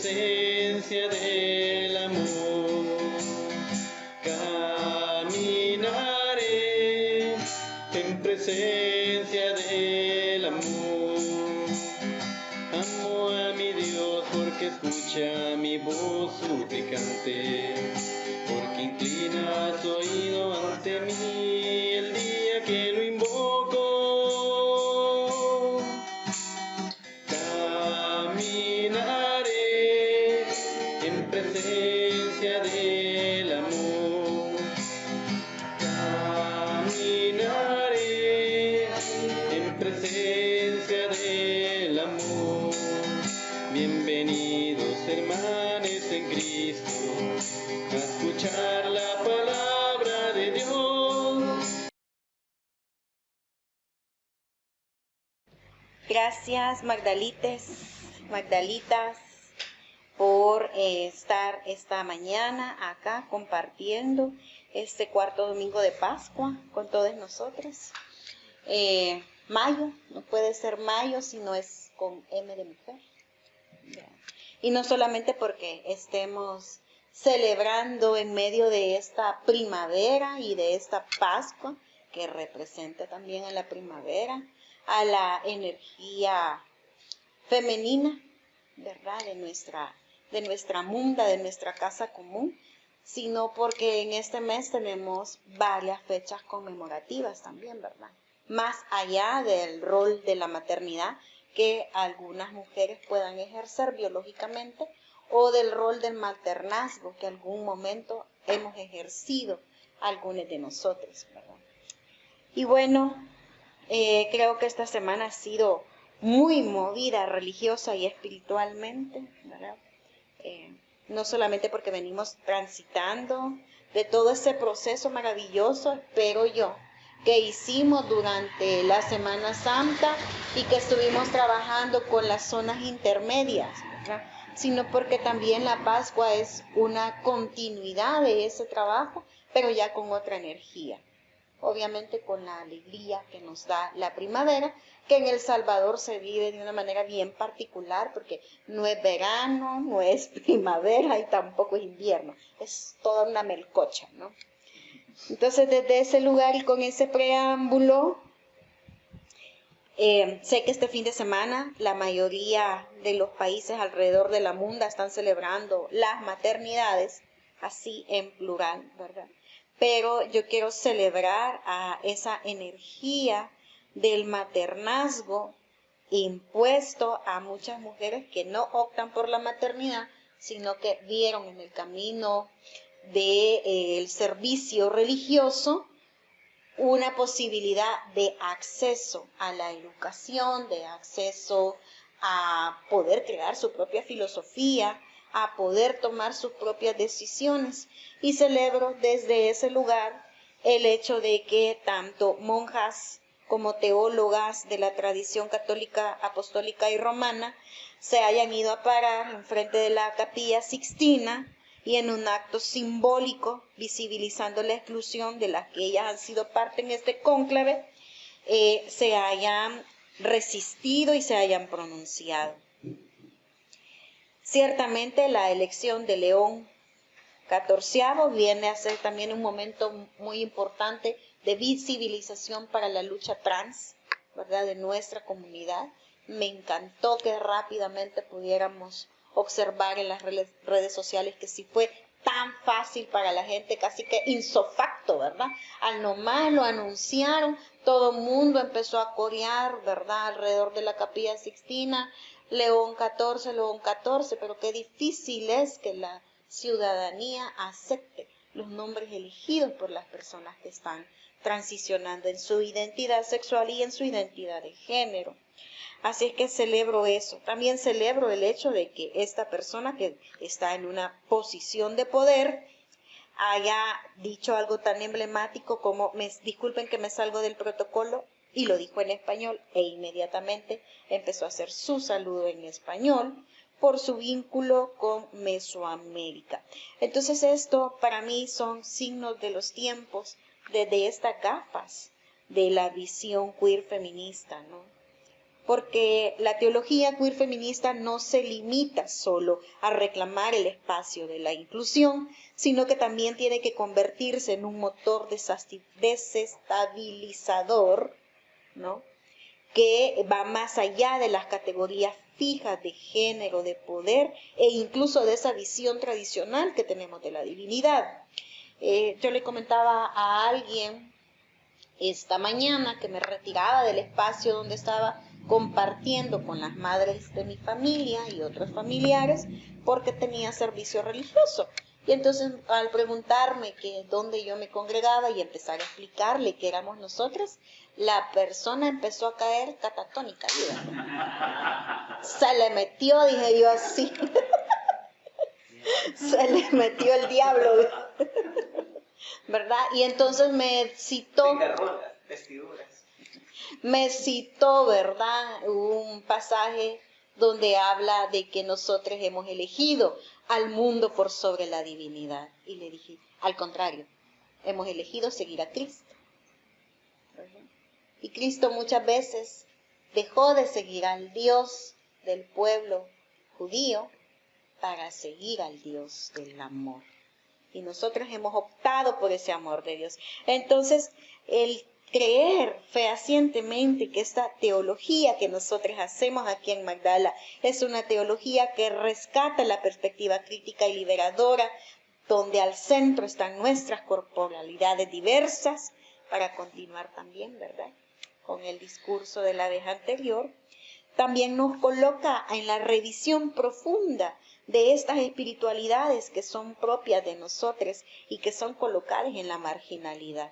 presencia del amor. Caminaré en presencia del amor. Amo a mi Dios porque escucha mi voz suplicante, porque inclina su oído ante mí el día que lo invoco. Caminaré en presencia del amor. Caminaré en presencia del amor. Bienvenidos hermanos en Cristo a escuchar la palabra de Dios. Gracias Magdalitas, por estar esta mañana acá compartiendo este cuarto domingo de Pascua con todos nosotros. Mayo, no puede ser mayo si no es con M de mujer. Y no solamente porque estemos celebrando en medio de esta primavera y de esta Pascua, que representa también a la primavera, a la energía femenina, ¿verdad? De nuestra munda, de nuestra casa común, sino porque en este mes tenemos varias fechas conmemorativas también, ¿verdad? Más allá del rol de la maternidad que algunas mujeres puedan ejercer biológicamente, o del rol del maternazgo que algún momento hemos ejercido algunos de nosotros, ¿verdad? Y bueno, creo que esta semana ha sido muy movida religiosa y espiritualmente, ¿verdad? No solamente porque venimos transitando de todo ese proceso maravilloso, espero yo, que hicimos durante la Semana Santa y que estuvimos trabajando con las zonas intermedias, ¿verdad? Sino porque también la Pascua es una continuidad de ese trabajo, pero ya con otra energía. Obviamente con la alegría que nos da la primavera, que en El Salvador se vive de una manera bien particular, porque no es verano, no es primavera y tampoco es invierno, es toda una melcocha, ¿no? Entonces, desde ese lugar y con ese preámbulo, sé que este fin de semana la mayoría de los países alrededor de la mundo están celebrando las maternidades, así en plural, ¿verdad? Pero yo quiero celebrar a esa energía del maternazgo impuesto a muchas mujeres que no optan por la maternidad, sino que vieron en el camino del servicio religioso una posibilidad de acceso a la educación, de acceso a poder crear su propia filosofía, a poder tomar sus propias decisiones. Y celebro desde ese lugar el hecho de que tanto monjas como teólogas de la tradición católica, apostólica y romana se hayan ido a parar enfrente de la Capilla Sixtina y en un acto simbólico, visibilizando la exclusión de las que ellas han sido parte en este cónclave, se hayan resistido y se hayan pronunciado. Ciertamente la elección de León XIV viene a ser también un momento muy importante de visibilización para la lucha trans, ¿verdad?, de nuestra comunidad. Me encantó que rápidamente pudiéramos observar en las redes sociales que sí fue tan fácil para la gente, casi que insofacto, ¿verdad? Al nomás lo anunciaron, todo el mundo empezó a corear, ¿verdad?, alrededor de la Capilla Sixtina, León XIV, pero qué difícil es que la ciudadanía acepte los nombres elegidos por las personas que están transicionando en su identidad sexual y en su identidad de género. Así es que celebro eso. También celebro el hecho de que esta persona que está en una posición de poder haya dicho algo tan emblemático como, disculpen que me salgo del protocolo, y lo dijo en español, e inmediatamente empezó a hacer su saludo en español por su vínculo con Mesoamérica. Entonces esto para mí son signos de los tiempos, desde estas gafas de la visión queer feminista, ¿no? porque la teología queer feminista no se limita solo a reclamar el espacio de la inclusión, sino que también tiene que convertirse en un motor desestabilizador, ¿no?, que va más allá de las categorías fijas de género, de poder e incluso de esa visión tradicional que tenemos de la divinidad. Yo le comentaba a alguien esta mañana que me retiraba del espacio donde estaba compartiendo con las madres de mi familia y otros familiares porque tenía servicio religioso. Y entonces al preguntarme que dónde yo me congregaba y empezar a explicarle que éramos nosotras, la persona empezó a caer catatónica. Se le metió, dije yo así. Se le metió el diablo, ¿verdad? Y entonces me citó, ¿verdad?, un pasaje donde habla de que nosotros hemos elegido al mundo por sobre la divinidad. Y le dije, al contrario, hemos elegido seguir a Cristo. Y Cristo muchas veces dejó de seguir al Dios del pueblo judío para seguir al Dios del amor. Y nosotros hemos optado por ese amor de Dios. Entonces, el creer fehacientemente que esta teología que nosotros hacemos aquí en Magdala es una teología que rescata la perspectiva crítica y liberadora, donde al centro están nuestras corporalidades diversas, para continuar también, ¿verdad?, con el discurso de la vez anterior, también nos coloca en la revisión profunda de estas espiritualidades que son propias de nosotros y que son colocadas en la marginalidad.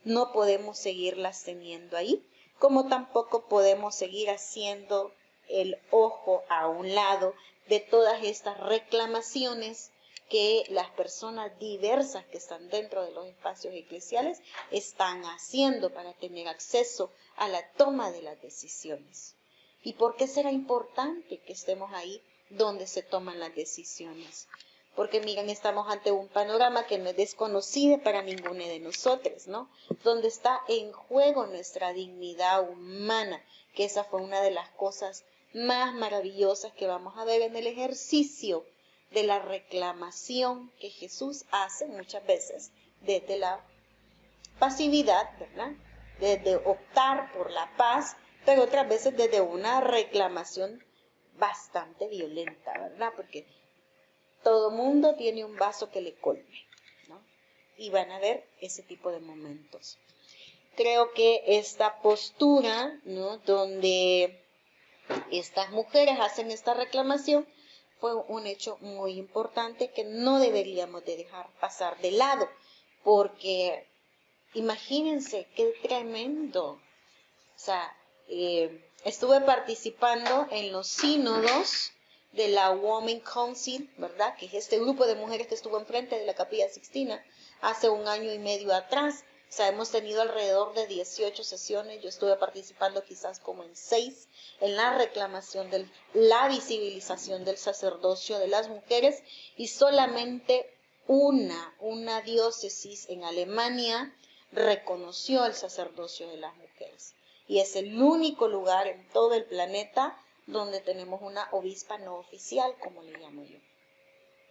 No podemos seguirlas teniendo ahí, como tampoco podemos seguir haciendo el ojo a un lado de todas estas reclamaciones que las personas diversas que están dentro de los espacios eclesiales están haciendo para tener acceso a la toma de las decisiones. ¿Y por qué será importante que estemos ahí donde se toman las decisiones? Porque miren, estamos ante un panorama que no es desconocido para ninguno de nosotros, ¿no? Donde está en juego nuestra dignidad humana, que esa fue una de las cosas más maravillosas que vamos a ver en el ejercicio de la reclamación que Jesús hace muchas veces desde la pasividad, ¿verdad?, desde optar por la paz, pero otras veces desde una reclamación bastante violenta, ¿verdad?, porque todo mundo tiene un vaso que le colme, ¿no? Y van a ver ese tipo de momentos. Creo que esta postura, ¿no?, donde estas mujeres hacen esta reclamación, fue un hecho muy importante que no deberíamos de dejar pasar de lado, porque imagínense qué tremendo. O sea, estuve participando en los sínodos de la Women Council, ¿verdad?, que es este grupo de mujeres que estuvo enfrente de la Capilla Sixtina hace 1 año y medio atrás. O sea, hemos tenido alrededor de 18 sesiones, yo estuve participando quizás como en 6, en la reclamación de la visibilización del sacerdocio de las mujeres, y solamente una diócesis en Alemania reconoció el sacerdocio de las mujeres. Y es el único lugar en todo el planeta donde tenemos una obispa no oficial, como le llamo yo.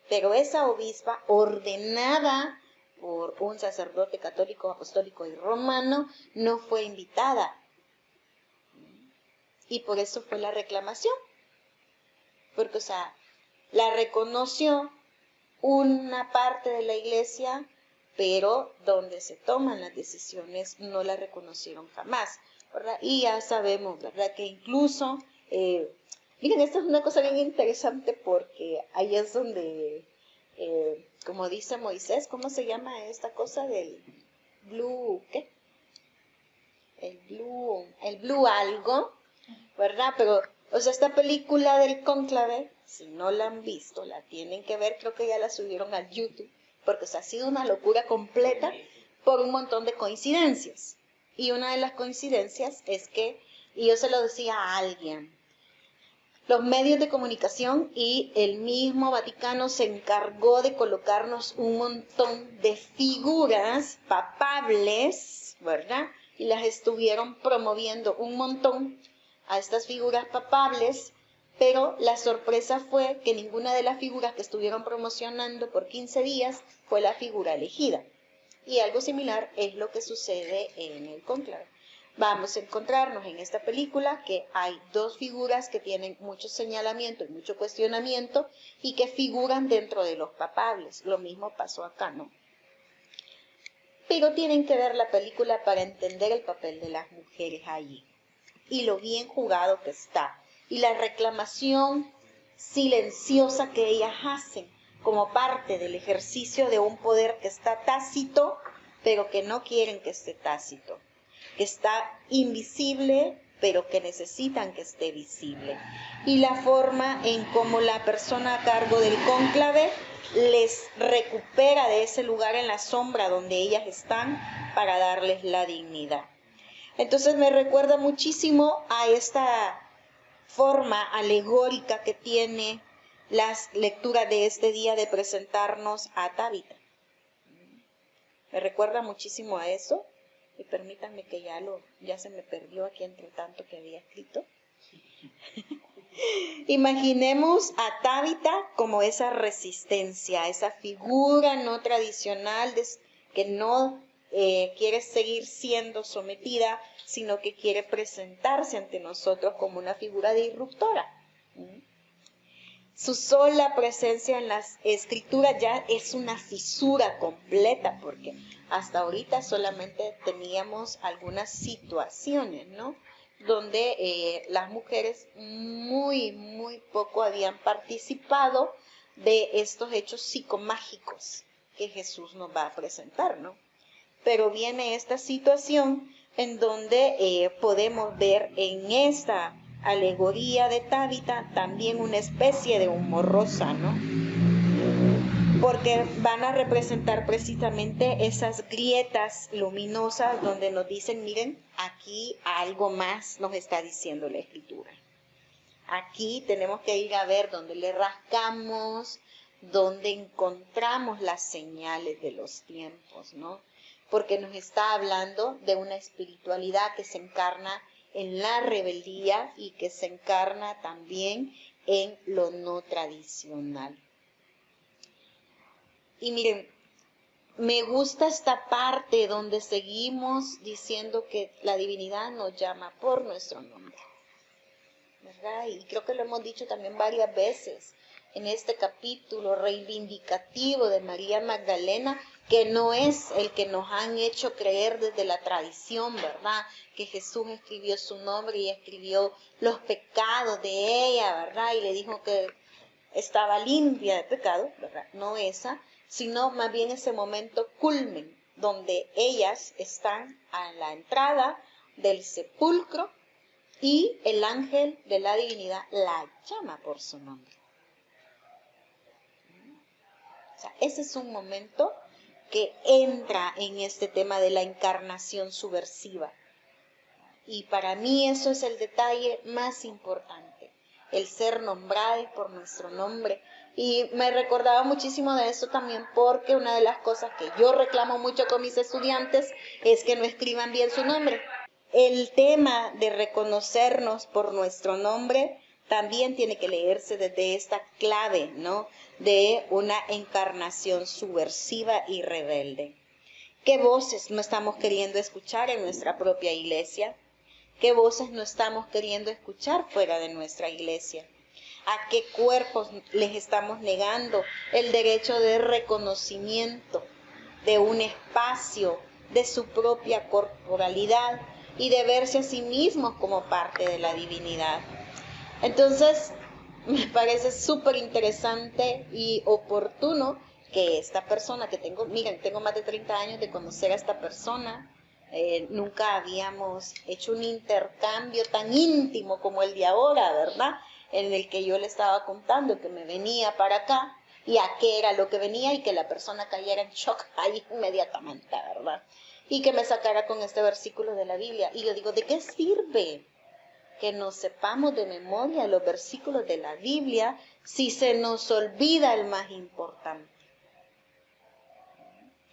Pero esa obispa, ordenada por un sacerdote católico, apostólico y romano, no fue invitada. Y por eso fue la reclamación. Porque, o sea, la reconoció una parte de la iglesia, pero donde se toman las decisiones no la reconocieron jamás, ¿verdad? Y ya sabemos, ¿verdad?, que incluso, miren, esta es una cosa bien interesante porque ahí es donde, como dice Moisés, ¿cómo se llama esta cosa del blue, qué? El blue algo, ¿verdad? Pero, o sea, esta película del cónclave, si no la han visto, la tienen que ver, creo que ya la subieron al YouTube, porque, o sea, ha sido una locura completa por un montón de coincidencias. Y una de las coincidencias es que, y yo se lo decía a alguien, los medios de comunicación y el mismo Vaticano se encargó de colocarnos un montón de figuras papables, ¿verdad?, y las estuvieron promoviendo un montón a estas figuras papables, pero la sorpresa fue que ninguna de las figuras que estuvieron promocionando por 15 días fue la figura elegida. Y algo similar es lo que sucede en el cónclave. Vamos a encontrarnos en esta película que hay dos figuras que tienen mucho señalamiento y mucho cuestionamiento y que figuran dentro de los papables. Lo mismo pasó acá, ¿no? Pero tienen que ver la película para entender el papel de las mujeres allí y lo bien jugado que está y la reclamación silenciosa que ellas hacen como parte del ejercicio de un poder que está tácito, pero que no quieren que esté tácito, que está invisible, pero que necesitan que esté visible. Y la forma en cómo la persona a cargo del cónclave les recupera de ese lugar en la sombra donde ellas están para darles la dignidad. Entonces me recuerda muchísimo a esta forma alegórica que tiene las lecturas de este día de presentarnos a Tabita. Me recuerda muchísimo a eso. Y permítanme que ya se me perdió aquí entre tanto que había escrito. Imaginemos a Tabita como esa resistencia, esa figura no tradicional que no quiere seguir siendo sometida, sino que quiere presentarse ante nosotros como una figura disruptora. Su sola presencia en las escrituras ya es una fisura completa, porque hasta ahorita solamente teníamos algunas situaciones, ¿no? Donde las mujeres muy poco habían participado de estos hechos psicomágicos que Jesús nos va a presentar, ¿no? Pero viene esta situación en donde podemos ver en esta alegoría de Tabita también una especie de humor rosa, ¿no? Porque van a representar precisamente esas grietas luminosas donde nos dicen, miren, aquí algo más nos está diciendo la Escritura. Aquí tenemos que ir a ver dónde le rascamos, dónde encontramos las señales de los tiempos, ¿no? Porque nos está hablando de una espiritualidad que se encarna en la rebeldía y que se encarna también en lo no tradicional. Y miren, me gusta esta parte donde seguimos diciendo que la divinidad nos llama por nuestro nombre, ¿verdad? Y creo que lo hemos dicho también varias veces en este capítulo reivindicativo de María Magdalena, que no es el que nos han hecho creer desde la tradición, ¿verdad? Que Jesús escribió su nombre y escribió los pecados de ella, ¿verdad? Y le dijo que estaba limpia de pecado, ¿verdad? No esa, sino más bien ese momento culmen, donde ellas están a la entrada del sepulcro y el ángel de la divinidad la llama por su nombre. O sea, ese es un momento que entra en este tema de la encarnación subversiva. Y para mí eso es el detalle más importante, el ser nombrados por nuestro nombre. Y me recordaba muchísimo de eso también porque una de las cosas que yo reclamo mucho con mis estudiantes es que no escriban bien su nombre. El tema de reconocernos por nuestro nombre también tiene que leerse desde esta clave, ¿no? De una encarnación subversiva y rebelde. ¿Qué voces no estamos queriendo escuchar en nuestra propia iglesia? ¿Qué voces no estamos queriendo escuchar fuera de nuestra iglesia? ¿A qué cuerpos les estamos negando el derecho de reconocimiento de un espacio, de su propia corporalidad y de verse a sí mismos como parte de la divinidad? Entonces, me parece súper interesante y oportuno que esta persona que tengo, miren, tengo más de 30 años de conocer a esta persona, nunca habíamos hecho un intercambio tan íntimo como el de ahora, ¿verdad? En el que yo le estaba contando que me venía para acá y a qué era lo que venía y que la persona cayera en shock ahí inmediatamente, ¿verdad? Y que me sacara con este versículo de la Biblia. Y yo digo, ¿de qué sirve que nos sepamos de memoria los versículos de la Biblia si se nos olvida el más importante,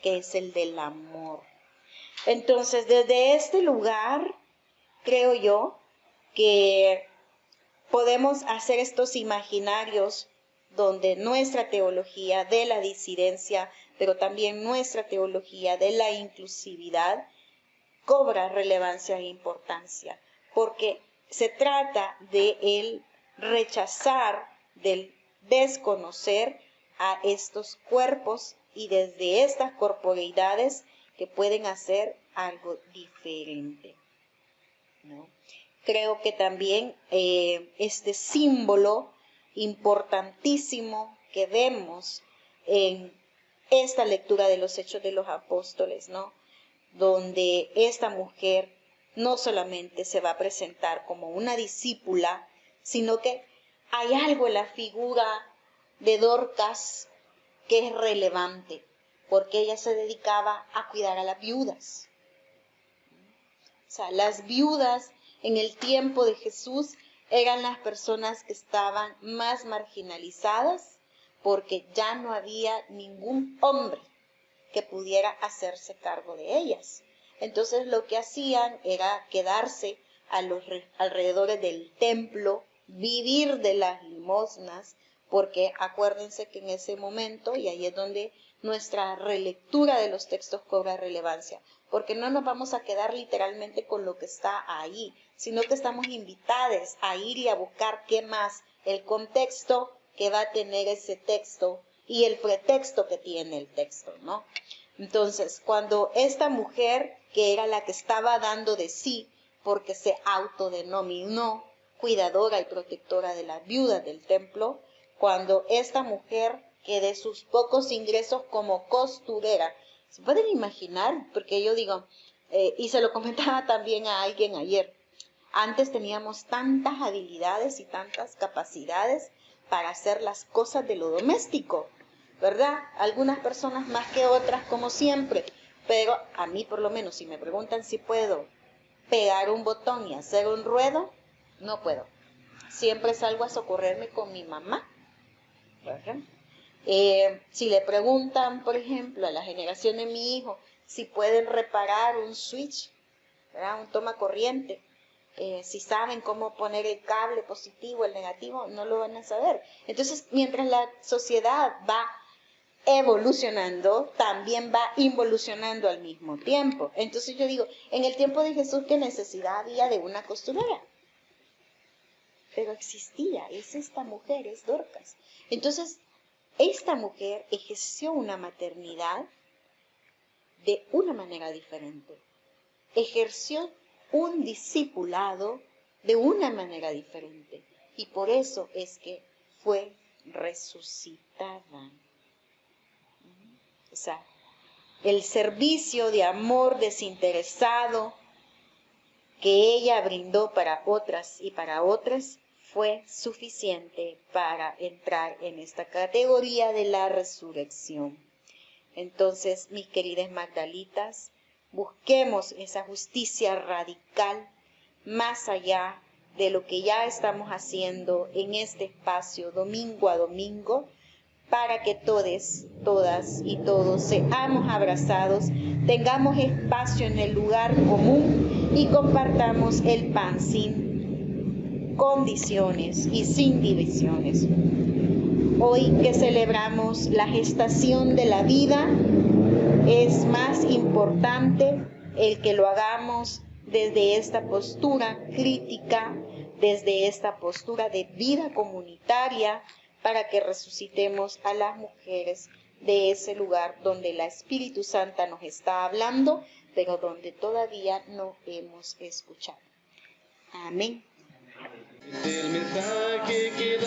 que es el del amor? Entonces, desde este lugar, creo yo que podemos hacer estos imaginarios donde nuestra teología de la disidencia, pero también nuestra teología de la inclusividad, cobra relevancia e importancia, porque se trata de el rechazar, del desconocer a estos cuerpos y desde estas corporeidades que pueden hacer algo diferente, ¿no? Creo que también este símbolo importantísimo que vemos en esta lectura de los Hechos de los Apóstoles, ¿no? Donde esta mujer no solamente se va a presentar como una discípula, sino que hay algo en la figura de Dorcas que es relevante, porque ella se dedicaba a cuidar a las viudas. O sea, las viudas en el tiempo de Jesús eran las personas que estaban más marginalizadas, porque ya no había ningún hombre que pudiera hacerse cargo de ellas. Entonces lo que hacían era quedarse a los alrededores del templo, vivir de las limosnas, porque acuérdense que en ese momento, y ahí es donde nuestra relectura de los textos cobra relevancia, porque no nos vamos a quedar literalmente con lo que está ahí, sino que estamos invitados a ir y a buscar qué más, el contexto que va a tener ese texto y el pretexto que tiene el texto, ¿no? Entonces, cuando esta mujer, que era la que estaba dando de sí, porque se autodenominó cuidadora y protectora de las viudas del templo, cuando esta mujer, que de sus pocos ingresos como costurera, ¿se pueden imaginar? Porque yo digo, y se lo comentaba también a alguien ayer, antes teníamos tantas habilidades y tantas capacidades para hacer las cosas de lo doméstico, ¿verdad? Algunas personas más que otras, como siempre, pero a mí por lo menos, si me preguntan si puedo pegar un botón y hacer un ruedo, no puedo. Siempre salgo a socorrerme con mi mamá, ¿verdad? Si le preguntan, por ejemplo, a la generación de mi hijo, si pueden reparar un switch, ¿verdad? Un toma corriente, si saben cómo poner el cable positivo, el negativo, no lo van a saber. Entonces, mientras la sociedad va evolucionando, también va involucionando al mismo tiempo. Entonces yo digo, en el tiempo de Jesús, ¿qué necesidad había de una costurera? Pero existía, es esta mujer, es Dorcas. Entonces, esta mujer ejerció una maternidad de una manera diferente. Ejerció un discipulado de una manera diferente. Y por eso es que fue resucitada. O sea, el servicio de amor desinteresado que ella brindó para otras y para otras fue suficiente para entrar en esta categoría de la resurrección. Entonces, mis queridas Magdalitas, busquemos esa justicia radical más allá de lo que ya estamos haciendo en este espacio domingo a domingo, para que todes, todas y todos seamos abrazados, tengamos espacio en el lugar común y compartamos el pan sin condiciones y sin divisiones. Hoy que celebramos la gestación de la vida, es más importante el que lo hagamos desde esta postura crítica, desde esta postura de vida comunitaria, para que resucitemos a las mujeres de ese lugar donde la Espíritu Santa nos está hablando, pero donde todavía no hemos escuchado. Amén. El mensaje que